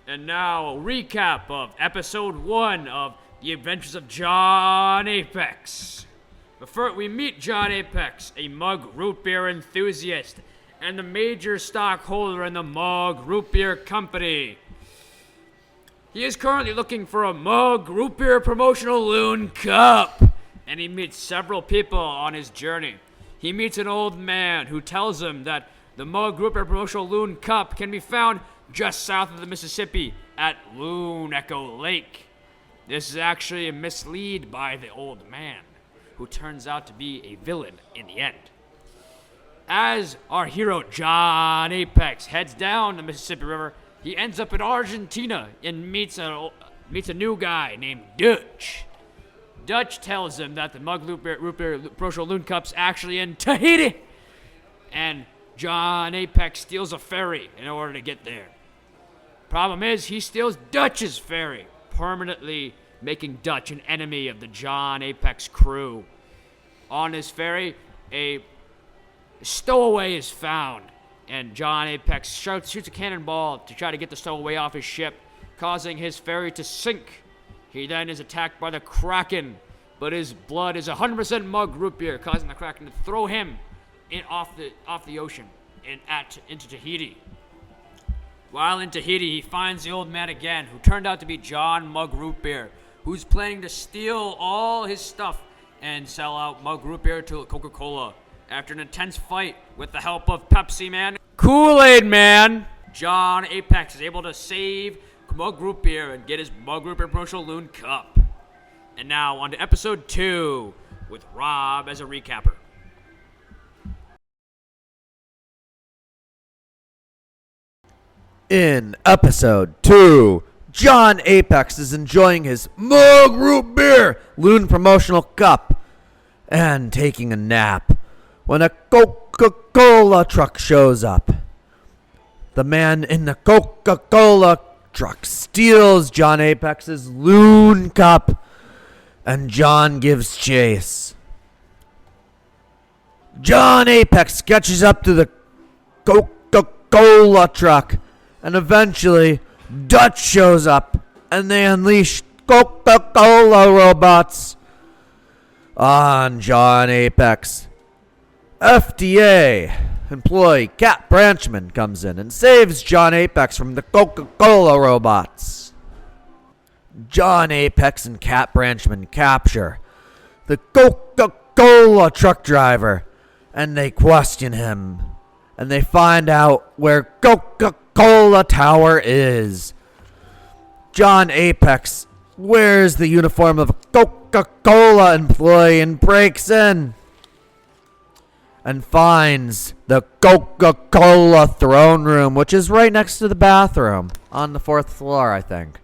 And now, a recap of episode 1 of The Adventures of John Apex. But first, we meet John Apex, a mug root beer enthusiast and the major stockholder in the Mug Root Beer Company. He is currently looking for a Mug Root Beer promotional loon cup, and he meets several people on his journey. He meets an old man who tells him that the Mug Root Beer promotional loon cup can be found just south of the Mississippi at Loon Echo Lake. This is actually a mislead by the old man, who turns out to be a villain in the end. As our hero John Apex heads down the Mississippi River, he ends up in Argentina and meets a new guy named Dutch. Dutch tells him that the Mug Root Beer promotional loon cup's actually in Tahiti, and John Apex steals a ferry in order to get there. Problem is, he steals Dutch's ferry, permanently making Dutch an enemy of the John Apex crew. On his ferry, a stowaway is found, and John Apex shoots a cannonball to try to get the stowaway off his ship, causing his ferry to sink. He then is attacked by the Kraken, but his blood is 100% Mug Root Beer, causing the Kraken to throw him off the ocean into Tahiti. While in Tahiti, he finds the old man again, who turned out to be John Mug Root Beer, who's planning to steal all his stuff and sell out Mug Root Beer to Coca-Cola. After an intense fight with the help of Pepsi Man, Kool-Aid Man, John Apex is able to save Mug Root Beer and get his Mug Root Beer promotional loon cup. And now on to episode 2 with Rob as a recapper. In episode 2, John Apex is enjoying his Mug Root Beer Loon promotional cup and taking a nap when a Coca-Cola truck shows up. The man in the Coca-Cola truck steals John Apex's loon cup, and John gives chase. John Apex catches up to the Coca-Cola truck, and eventually Dutch shows up, and they unleash Coca-Cola robots on John Apex. FDA employee Cat Branchman comes in and saves John Apex from the Coca-Cola robots. John Apex and Cat Branchman capture the Coca-Cola truck driver, and they question him, and they find out where Coca-Cola Tower is. John Apex wears the uniform of a Coca-Cola employee and breaks in and finds the Coca-Cola throne room, which is right next to the bathroom on the 4th floor, I think.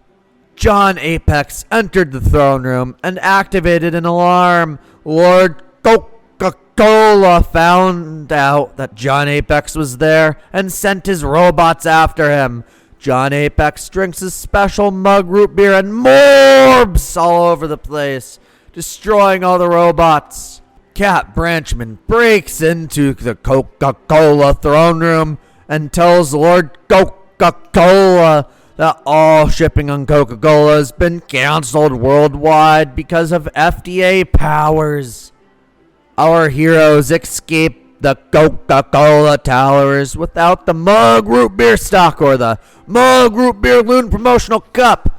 John Apex entered the throne room and activated an alarm. Lord Coca-Cola found out that John Apex was there and sent his robots after him. John Apex drinks his special Mug Root Beer and morbs all over the place, destroying all the robots. Cat Branchman breaks into the Coca-Cola throne room and tells Lord Coca-Cola that all shipping on Coca-Cola has been canceled worldwide because of FDA powers. Our heroes escape the Coca-Cola towers without the Mug Root Beer stock or the Mug Root Beer Loon promotional cup,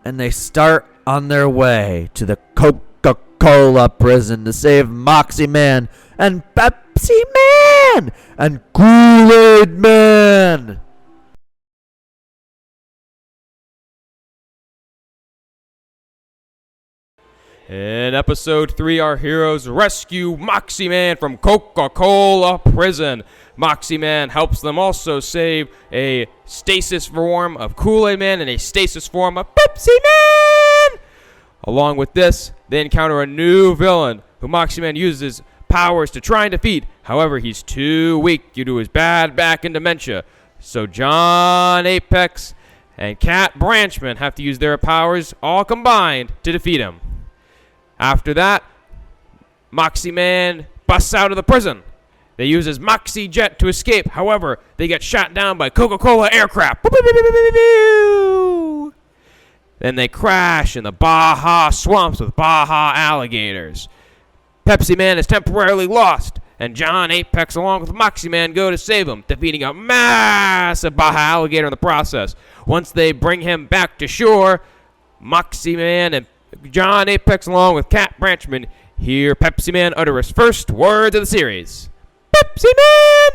and they start on their way to the Coca-Cola prison to save Moxie Man and Pepsi Man and Kool-Aid Man. In episode 3, our heroes rescue Moxie Man from Coca-Cola prison. Moxie Man helps them also save a stasis form of Kool-Aid Man and a stasis form of Pepsi Man. Along with this, they encounter a new villain who Moxie Man uses his powers to try and defeat. However, he's too weak due to his bad back and dementia. So John Apex and Cat Branchman have to use their powers all combined to defeat him. After that, Moxie Man busts out of the prison They use his Moxie jet to escape. However, they get shot down by Coca-Cola aircraft. Then they crash in the Baja swamps with Baja alligators. Pepsi Man is temporarily lost, and John Apex along with Moxie Man go to save him, defeating a massive Baja alligator in the process. Once they bring him back to shore, Moxie Man and John Apex along with Cat Branchman hear Pepsi Man utter his first words of the series. Pepsi Man!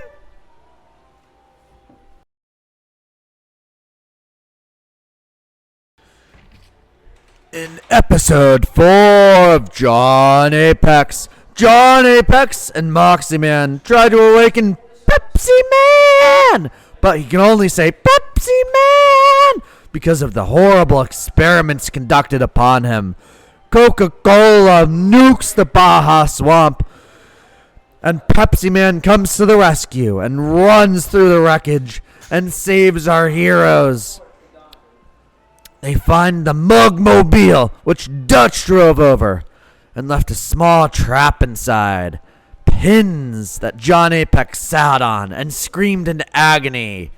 In episode 4 of John Apex and Moxie Man try to awaken Pepsi Man, but he can only say Pepsi Man because of the horrible experiments conducted upon him. Coca-Cola nukes the Baja swamp, and Pepsi Man comes to the rescue and runs through the wreckage and saves our heroes. They find the Mugmobile, which Dutch drove over, and left a small trap inside. Pins that John Apex sat on and screamed in agony.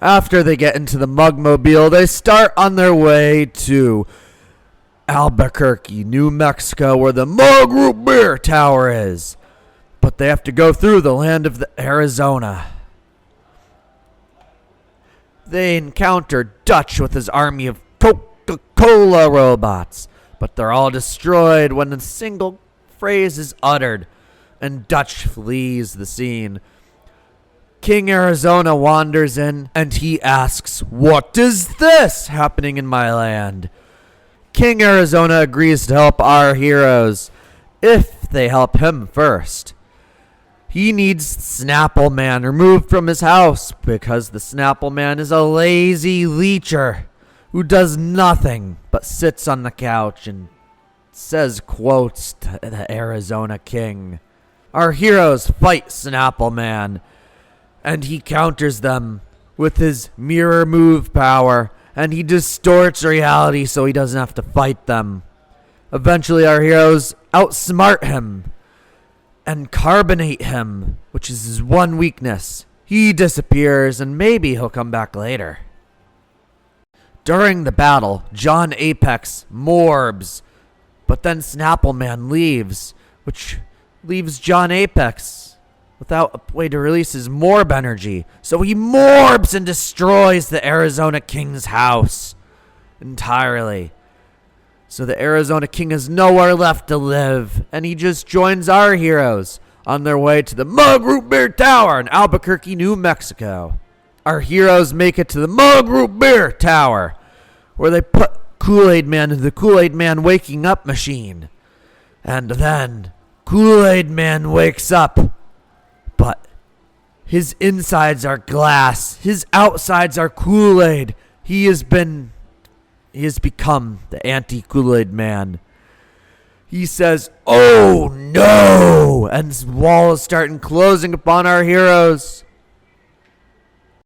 After they get into the Mugmobile, they start on their way to Albuquerque, New Mexico, where the Mug Root Beer Tower is. But they have to go through the land of Arizona. They encounter Dutch with his army of Coca-Cola robots, but they're all destroyed when a single phrase is uttered, and Dutch flees the scene. King Arizona wanders in, and he asks, "What is this happening in my land?" King Arizona agrees to help our heroes, if they help him first. He needs Snapple Man removed from his house because the Snapple Man is a lazy leecher who does nothing but sits on the couch and says quotes to the Arizona King. Our heroes fight Snapple Man, and he counters them with his mirror move power, and he distorts reality so he doesn't have to fight them. Eventually, our heroes outsmart him and carbonate him, which is his one weakness. He disappears, and maybe he'll come back later. During the battle, John Apex morbs, but then Snapple Man leaves, which leaves John Apex without a way to release his morb energy. So he morbs and destroys the Arizona King's house entirely. So the Arizona King has nowhere left to live, and he just joins our heroes on their way to the Mug Root Beer Tower in Albuquerque, New Mexico. Our heroes make it to the Mug Root Beer Tower, where they put Kool-Aid Man in the Kool-Aid Man waking up machine. And then Kool-Aid Man wakes up, but his insides are glass, his outsides are Kool-Aid. He has become the anti-Kool-Aid Man. He says, "Oh no!" and walls start closing upon our heroes.